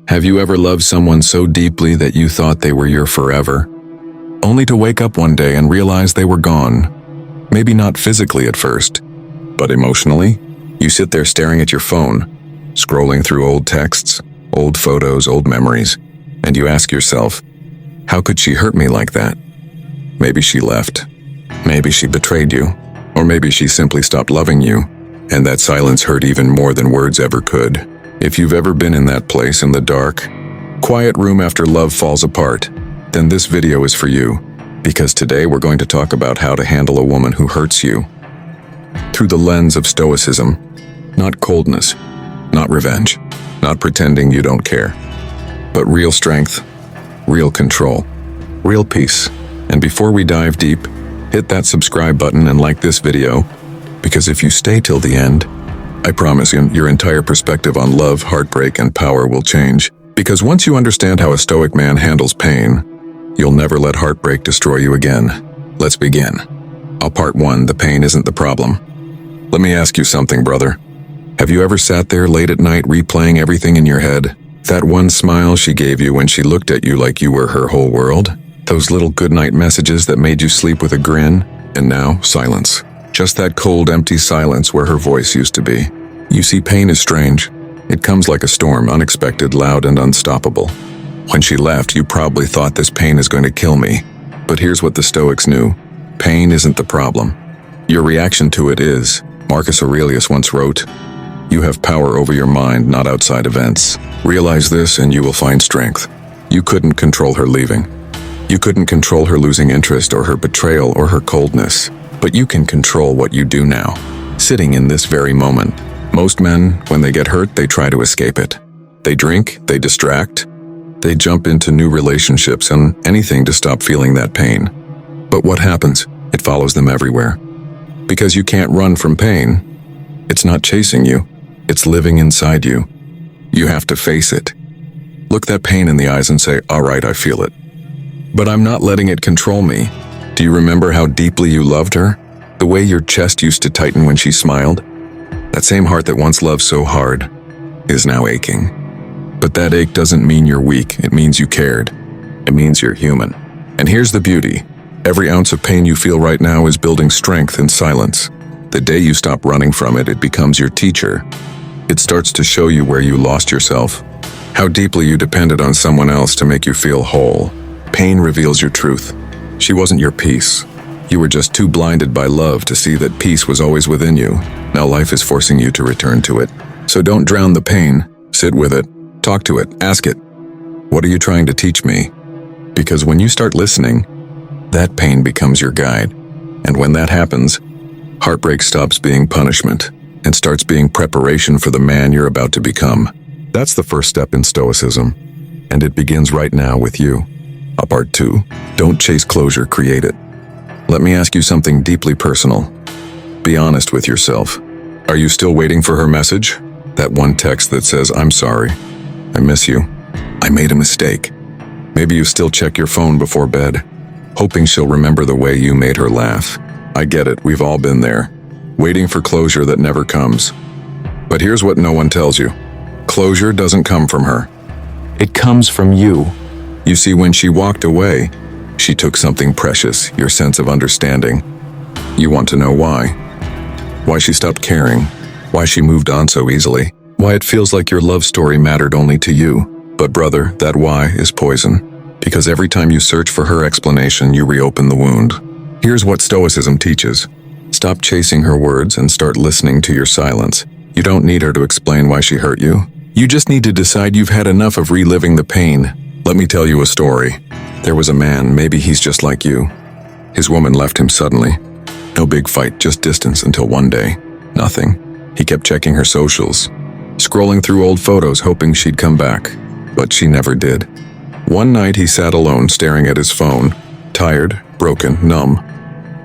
Have you ever loved someone so deeply that you thought they were your forever, only to wake up one day and realize they were gone? Maybe not physically at first, but emotionally? You sit there staring at your phone, scrolling through old texts, old photos, old memories, and you ask yourself, how could she hurt me like that? Maybe she left. Maybe she betrayed you. Or maybe she simply stopped loving you, and that silence hurt even more than words ever could. If you've ever been in that place in the dark, quiet room after love falls apart, then this video is for you, because today we're going to talk about how to handle a woman who hurts you through the lens of Stoicism. Not coldness, not revenge, not pretending you don't care, but real strength, real control, real peace. And before we dive deep, hit that subscribe button and like this video, because if you stay till the end, I promise you, your entire perspective on love, heartbreak, and power will change. Because once you understand how a Stoic man handles pain, you'll never let heartbreak destroy you again. Let's begin. Part 1, the pain isn't the problem. Let me ask you something, brother. Have you ever sat there late at night replaying everything in your head? That one smile she gave you when she looked at you like you were her whole world? Those little goodnight messages that made you sleep with a grin? And now, silence. Just that cold, empty silence where her voice used to be. You see, pain is strange. It comes like a storm, unexpected, loud, and unstoppable. When she left, you probably thought this pain is going to kill me. But here's what the Stoics knew. Pain isn't the problem. Your reaction to it is. Marcus Aurelius once wrote, "You have power over your mind, not outside events. Realize this and you will find strength." You couldn't control her leaving. You couldn't control her losing interest or her betrayal or her coldness. But you can control what you do now, sitting in this very moment. Most men, when they get hurt, they try to escape it. They drink, they distract, they jump into new relationships and anything to stop feeling that pain. But what happens? It follows them everywhere. Because you can't run from pain. It's not chasing you, it's living inside you. You have to face it. Look that pain in the eyes and say, all right, I feel it. But I'm not letting it control me. Do you remember how deeply you loved her? The way your chest used to tighten when she smiled? That same heart that once loved so hard is now aching. But that ache doesn't mean you're weak, it means you cared. It means you're human. And here's the beauty. Every ounce of pain you feel right now is building strength in silence. The day you stop running from it, it becomes your teacher. It starts to show you where you lost yourself, how deeply you depended on someone else to make you feel whole. Pain reveals your truth. She wasn't your peace. You were just too blinded by love to see that peace was always within you. Now life is forcing you to return to it. So don't drown the pain. Sit with it. Talk to it. Ask it. What are you trying to teach me? Because when you start listening, that pain becomes your guide. And when that happens, heartbreak stops being punishment and starts being preparation for the man you're about to become. That's the first step in Stoicism. And it begins right now with you. Part 2, don't chase closure, create it. Let me ask you something deeply personal. Be honest with yourself. Are you still waiting for her message? That one text that says, I'm sorry, I miss you, I made a mistake. Maybe you still check your phone before bed, hoping she'll remember the way you made her laugh. I get it, we've all been there, waiting for closure that never comes. But here's what no one tells you. Closure doesn't come from her. It comes from you. You see, when she walked away, she took something precious, your sense of understanding. You want to know why? Why she stopped caring? Why she moved on so easily? Why it feels like your love story mattered only to you? But brother, that why is poison. Because every time you search for her explanation, you reopen the wound. Here's what Stoicism teaches. Stop chasing her words and start listening to your silence. You don't need her to explain why she hurt you. You just need to decide you've had enough of reliving the pain. Let me tell you a story. There was a man, maybe he's just like you. His woman left him suddenly. No big fight, just distance until one day. Nothing. He kept checking her socials, scrolling through old photos hoping she'd come back. But she never did. One night he sat alone staring at his phone, tired, broken, numb.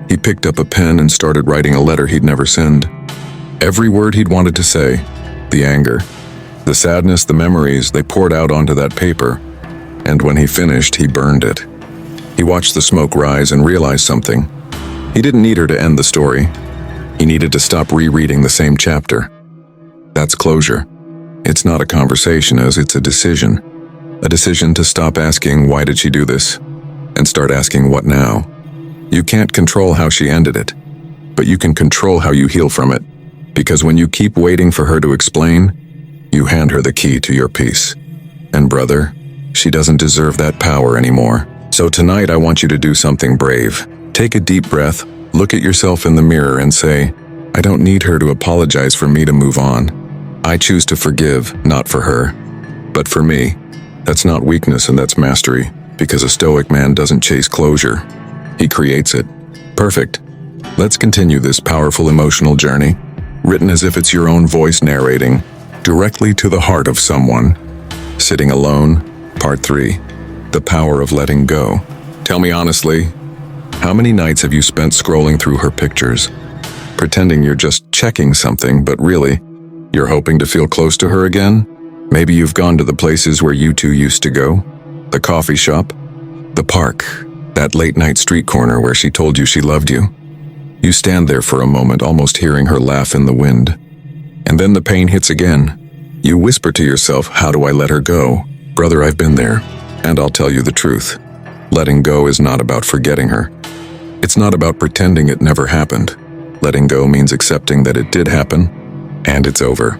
He picked up a pen and started writing a letter he'd never send. Every word he'd wanted to say, the anger, the sadness, the memories, they poured out onto that paper. And when he finished, he burned it. He watched the smoke rise and realized something. He didn't need her to end the story. He needed to stop rereading the same chapter. That's closure. It's not a conversation, as it's a decision. A decision to stop asking, why did she do this? And start asking, what now? You can't control how she ended it, but you can control how you heal from it. Because when you keep waiting for her to explain, you hand her the key to your peace. And brother, she doesn't deserve that power anymore. So tonight I want you to do something brave. Take a deep breath, look at yourself in the mirror and say, I don't need her to apologize for me to move on. I choose to forgive, not for her, but for me. That's not weakness and that's mastery, because a Stoic man doesn't chase closure. He creates it. Perfect. Let's continue this powerful emotional journey, written as if it's your own voice narrating, directly to the heart of someone. Sitting alone, Part 3. The power of letting go. Tell me honestly, how many nights have you spent scrolling through her pictures, pretending you're just checking something, but really, you're hoping to feel close to her again? Maybe you've gone to the places where you two used to go, the coffee shop, the park, that late-night street corner where she told you she loved you. You stand there for a moment, almost hearing her laugh in the wind. And then the pain hits again. You whisper to yourself, how do I let her go? Brother, I've been there, and I'll tell you the truth. Letting go is not about forgetting her. It's not about pretending it never happened. Letting go means accepting that it did happen, and it's over.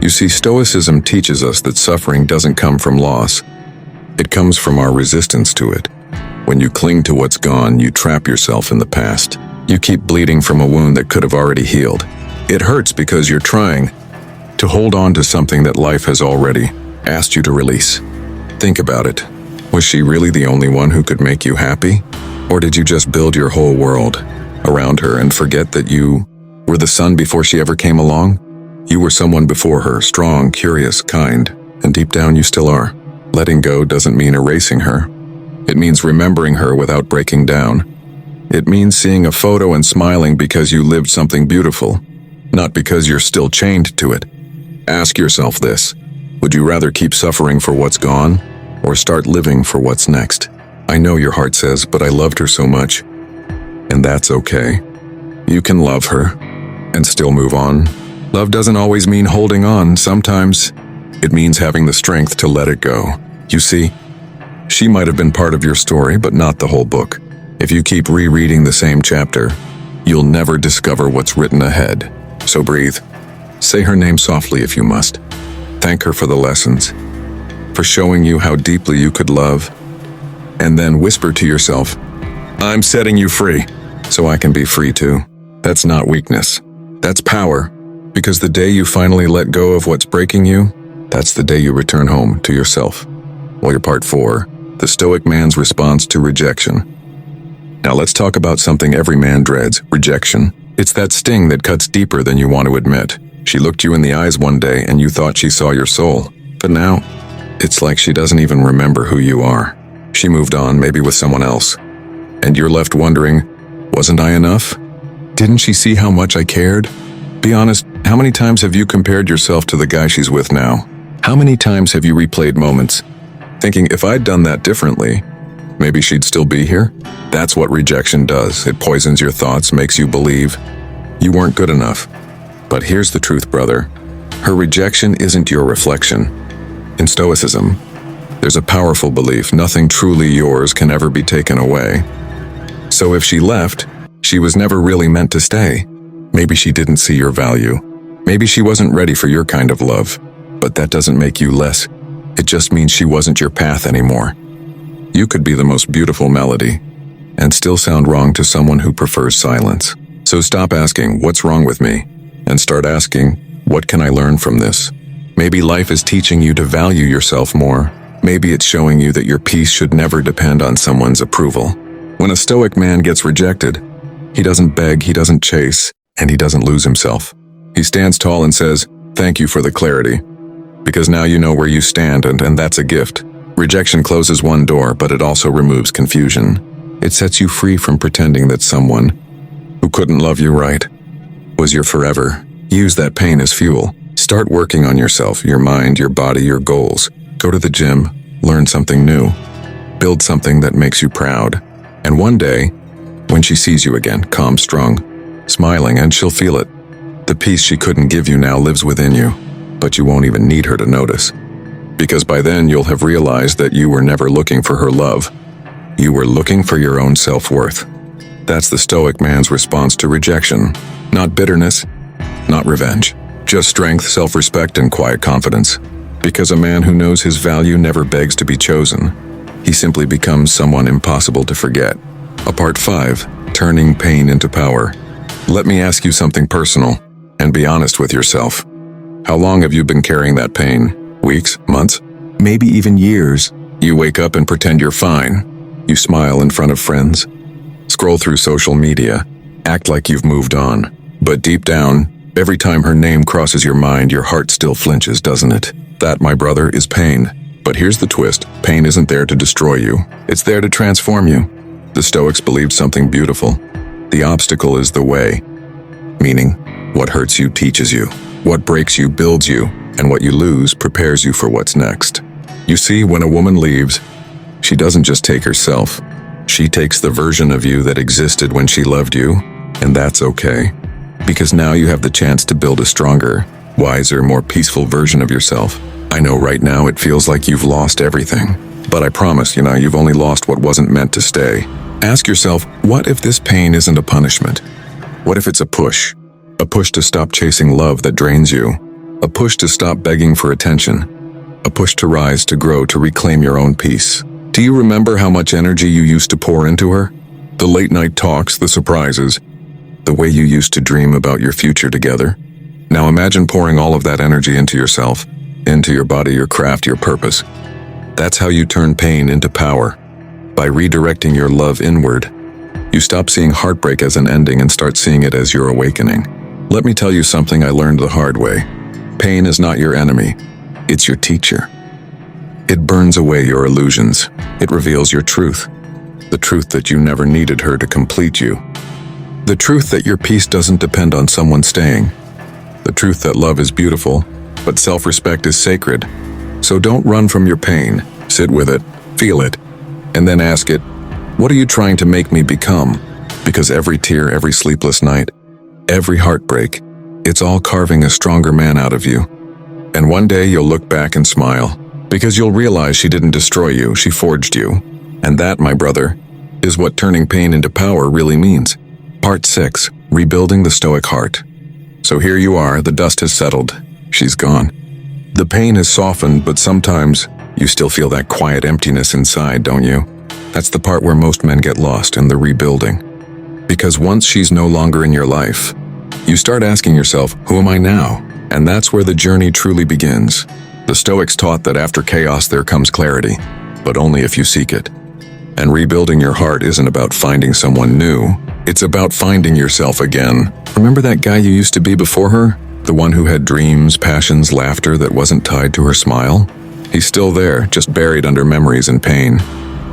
You see, Stoicism teaches us that suffering doesn't come from loss. It comes from our resistance to it. When you cling to what's gone, you trap yourself in the past. You keep bleeding from a wound that could have already healed. It hurts because you're trying to hold on to something that life has already asked you to release. Think about it. Was she really the only one who could make you happy? Or did you just build your whole world around her and forget that you were the sun before she ever came along? You were someone before her, strong, curious, kind, and deep down you still are. Letting go doesn't mean erasing her. It means remembering her without breaking down. It means seeing a photo and smiling because you lived something beautiful, not because you're still chained to it. Ask yourself this: would you rather keep suffering for what's gone, or start living for what's next? I know your heart says, but I loved her so much. And that's okay. You can love her and still move on. Love doesn't always mean holding on. Sometimes it means having the strength to let it go. You see, she might have been part of your story, but not the whole book. If you keep rereading the same chapter, you'll never discover what's written ahead. So breathe. Say her name softly if you must. Thank her for the lessons, for showing you how deeply you could love. And then whisper to yourself, I'm setting you free, so I can be free too. That's not weakness. That's power. Because the day you finally let go of what's breaking you, that's the day you return home to yourself. Well, your Part 4, the Stoic man's response to rejection. Now let's talk about something every man dreads, rejection. It's that sting that cuts deeper than you want to admit. She looked you in the eyes one day and you thought she saw your soul. But now, it's like she doesn't even remember who you are. She moved on, maybe with someone else. And you're left wondering, wasn't I enough? Didn't she see how much I cared? Be honest, how many times have you compared yourself to the guy she's with now? How many times have you replayed moments, thinking if I'd done that differently, maybe she'd still be here? That's what rejection does. It poisons your thoughts, makes you believe you weren't good enough. But here's the truth, brother. Her rejection isn't your reflection. In Stoicism, there's a powerful belief nothing truly yours can ever be taken away. So if she left, she was never really meant to stay. Maybe she didn't see your value. Maybe she wasn't ready for your kind of love. But that doesn't make you less. It just means she wasn't your path anymore. You could be the most beautiful melody and still sound wrong to someone who prefers silence. So stop asking, what's wrong with me? And start asking, what can I learn from this? Maybe life is teaching you to value yourself more. Maybe it's showing you that your peace should never depend on someone's approval. When a Stoic man gets rejected, he doesn't beg, he doesn't chase, and he doesn't lose himself. He stands tall and says, thank you for the clarity. Because now you know where you stand, and that's a gift. Rejection closes one door, but it also removes confusion. It sets you free from pretending that someone who couldn't love you right was your forever. Use that pain as fuel. Start working on yourself, your mind, your body, your goals. Go to the gym, learn something new, build something that makes you proud. And one day, when she sees you again, calm, strong, smiling, and she'll feel it. The peace she couldn't give you now lives within you, but you won't even need her to notice. because by then you'll have realized that you were never looking for her love. You were looking for your own self-worth. That's the Stoic man's response to rejection. Not bitterness, not revenge. Just strength, self-respect, and quiet confidence. Because a man who knows his value never begs to be chosen. He simply becomes someone impossible to forget. Part 5, Turning Pain into Power. Let me ask you something personal, and be honest with yourself. How long have you been carrying that pain? Weeks? Months? Maybe even years? You wake up and pretend you're fine. You smile in front of friends. Scroll through social media. Act like you've moved on. But deep down, every time her name crosses your mind, your heart still flinches, doesn't it? That, my brother, is pain. But here's the twist. Pain isn't there to destroy you. It's there to transform you. The Stoics believed something beautiful. The obstacle is the way. Meaning, what hurts you teaches you. What breaks you builds you. And what you lose prepares you for what's next. You see, when a woman leaves, she doesn't just take herself. She takes the version of you that existed when she loved you. And that's okay. Because now you have the chance to build a stronger, wiser, more peaceful version of yourself. I know right now it feels like you've lost everything. But I promise, you've only lost what wasn't meant to stay. Ask yourself, what if this pain isn't a punishment? What if it's a push? A push to stop chasing love that drains you. A push to stop begging for attention. A push to rise, to grow, to reclaim your own peace. Do you remember how much energy you used to pour into her? The late night talks, the surprises, the way you used to dream about your future together. Now imagine pouring all of that energy into yourself, into your body, your craft, your purpose. That's how you turn pain into power. By redirecting your love inward, you stop seeing heartbreak as an ending and start seeing it as your awakening. Let me tell you something I learned the hard way. Pain is not your enemy, it's your teacher. It burns away your illusions. It reveals your truth. The truth that you never needed her to complete you. The truth that your peace doesn't depend on someone staying. The truth that love is beautiful, but self-respect is sacred. So don't run from your pain. Sit with it, feel it, and then ask it, what are you trying to make me become? Because every tear, every sleepless night, every heartbreak, it's all carving a stronger man out of you. And one day you'll look back and smile, because you'll realize she didn't destroy you, she forged you. And that, my brother, is what turning pain into power really means. Part 6, Rebuilding the Stoic Heart. So here you are, the dust has settled. She's gone. The pain has softened, but sometimes you still feel that quiet emptiness inside, don't you? That's the part where most men get lost in the rebuilding. Because once she's no longer in your life, you start asking yourself, who am I now? And that's where the journey truly begins. The Stoics taught that after chaos there comes clarity, but only if you seek it. And rebuilding your heart isn't about finding someone new, it's about finding yourself again. Remember that guy you used to be before her? The one who had dreams, passions, laughter that wasn't tied to her smile? He's still there, just buried under memories and pain.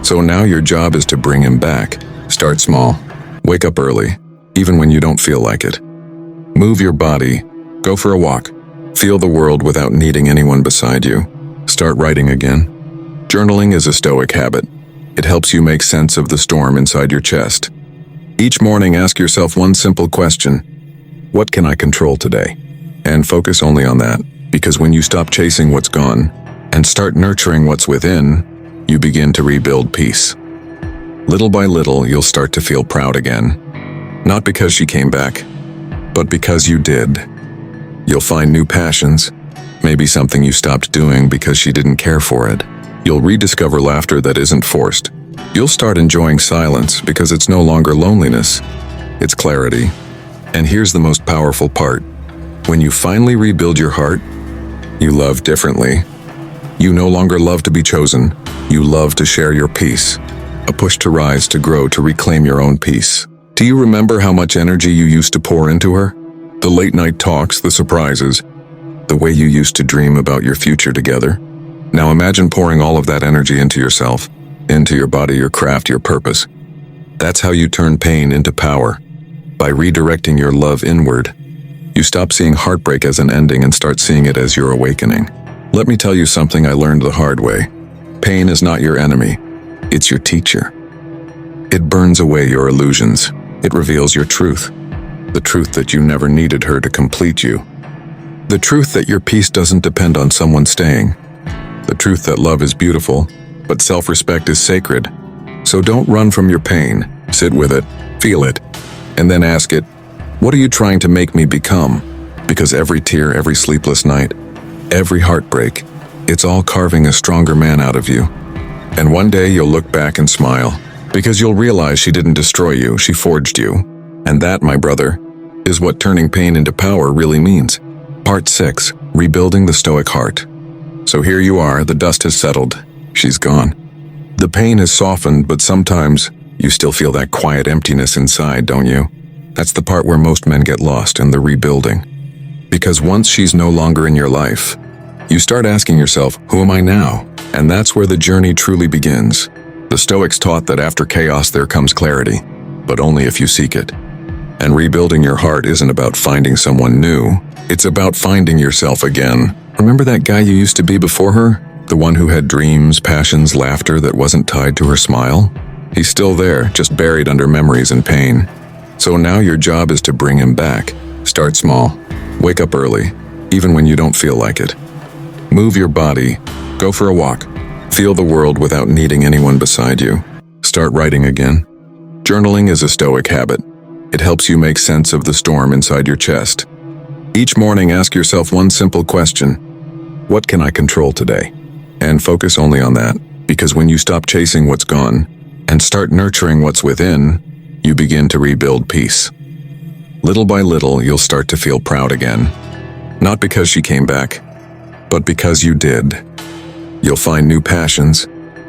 So now your job is to bring him back. Start small. Wake up early, even when you don't feel like it. Move your body. Go for a walk. Feel the world without needing anyone beside you. Start writing again. Journaling is a Stoic habit. It helps you make sense of the storm inside your chest. Each morning, ask yourself one simple question. What can I control today? And focus only on that, because when you stop chasing what's gone and start nurturing what's within, you begin to rebuild peace. Little by little, you'll start to feel proud again. Not because she came back, but because you did. You'll find new passions, maybe something you stopped doing because she didn't care for it. You'll rediscover laughter that isn't forced. You'll start enjoying silence because it's no longer loneliness, it's clarity. And here's the most powerful part. When you finally rebuild your heart, you love differently. You no longer love to be chosen. You love to share your peace. A push to rise, to grow, to reclaim your own peace. Do you remember how much energy you used to pour into her? The late night talks, the surprises, the way you used to dream about your future together. Now imagine pouring all of that energy into yourself, into your body, your craft, your purpose. That's how you turn pain into power. By redirecting your love inward, you stop seeing heartbreak as an ending and start seeing it as your awakening. Let me tell you something I learned the hard way. Pain is not your enemy, it's your teacher. It burns away your illusions. It reveals your truth. The truth that you never needed her to complete you. The truth that your peace doesn't depend on someone staying. the truth that love is beautiful, but self-respect is sacred. So don't run from your pain, sit with it, feel it, and then ask it, what are you trying to make me become? Because every tear, every sleepless night, every heartbreak, it's all carving a stronger man out of you. And one day you'll look back and smile, because you'll realize she didn't destroy you, she forged you. And that, my brother, is what turning pain into power really means. Part 6, Rebuilding the Stoic Heart. So here you are, the dust has settled, she's gone. The pain has softened, but sometimes you still feel that quiet emptiness inside, don't you? That's the part where most men get lost in the rebuilding. Because once she's no longer in your life, you start asking yourself, who am I now? And that's where the journey truly begins. The Stoics taught that after chaos there comes clarity, but only if you seek it. And rebuilding your heart isn't about finding someone new, it's about finding yourself again. Remember that guy you used to be before her? The one who had dreams, passions, laughter that wasn't tied to her smile? He's still there, just buried under memories and pain. So now your job is to bring him back. Start small. Wake up early, even when you don't feel like it. Move your body. Go for a walk. Feel the world without needing anyone beside you. Start writing again. Journaling is a Stoic habit. It helps you make sense of the storm inside your chest. Each morning, ask yourself one simple question. What can I control today? And focus only on that, because when you stop chasing what's gone and start nurturing what's within, you begin to rebuild peace. Little by little, you'll start to feel proud again. Not because she came back, but because you did. You'll find new passions,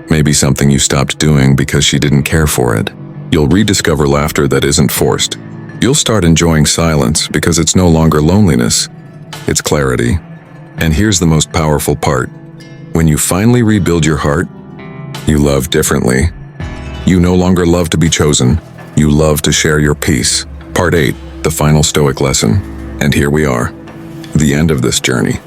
maybe something you stopped doing because she didn't care for it. You'll rediscover laughter that isn't forced. You'll start enjoying silence because it's no longer loneliness, it's clarity. And here's the most powerful part. When you finally rebuild your heart, you love differently. You no longer love to be chosen. You love to share your peace. Part 8, the final Stoic lesson. And here we are, the end of this journey.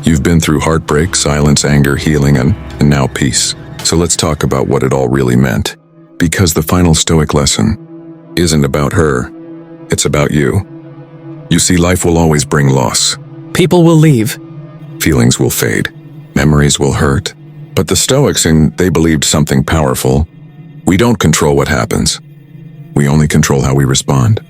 You've been through heartbreak, silence, anger, healing, and now peace. So let's talk about what it all really meant. Because the final Stoic lesson isn't about her, it's about you. You see, life will always bring loss. People will leave. Feelings will fade. Memories will hurt. But the Stoics, they believed something powerful. We don't control what happens. We only control how we respond.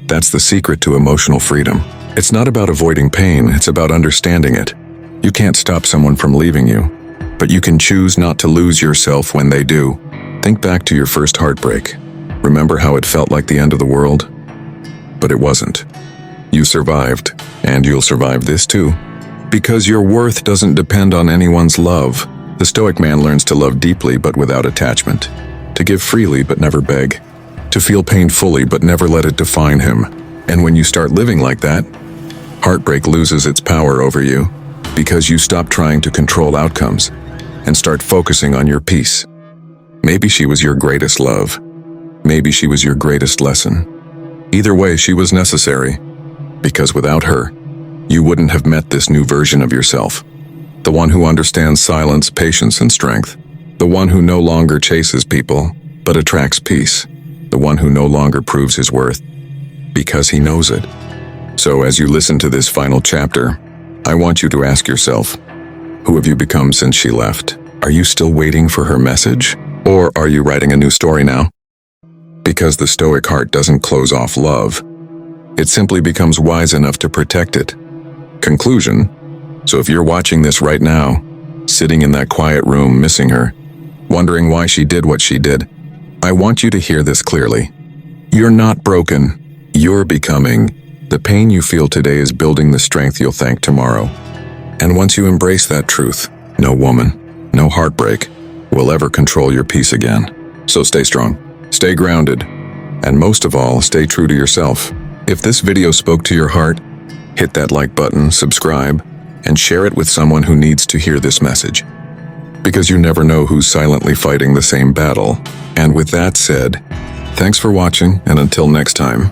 That's the secret to emotional freedom. It's not about avoiding pain, it's about understanding it. You can't stop someone from leaving you, but you can choose not to lose yourself when they do. Think back to your first heartbreak. Remember how it felt like the end of the world? But it wasn't. You survived, and you'll survive this too. Because your worth doesn't depend on anyone's love. The Stoic man learns to love deeply but without attachment, to give freely but never beg, to feel pain fully but never let it define him. And when you start living like that, heartbreak loses its power over you, because you stop trying to control outcomes and start focusing on your peace. Maybe she was your greatest love. Maybe she was your greatest lesson. Either way, she was necessary, because without her, you wouldn't have met this new version of yourself. The one who understands silence, patience, and strength. The one who no longer chases people, but attracts peace. The one who no longer proves his worth, because he knows it. So as you listen to this final chapter, I want you to ask yourself, who have you become since she left? Are you still waiting for her message? Or are you writing a new story now? Because the Stoic heart doesn't close off love. It simply becomes wise enough to protect it. Conclusion. So if you're watching this right now, sitting in that quiet room missing her, wondering why she did what she did, I want you to hear this clearly. You're not broken. You're becoming. The pain you feel today is building the strength you'll thank tomorrow. And once you embrace that truth, no woman, no heartbreak, will ever control your peace again. So stay strong, stay grounded, and most of all, stay true to yourself. If this video spoke to your heart, hit that like button, subscribe, and share it with someone who needs to hear this message. Because you never know who's silently fighting the same battle. And with that said, thanks for watching, and until next time,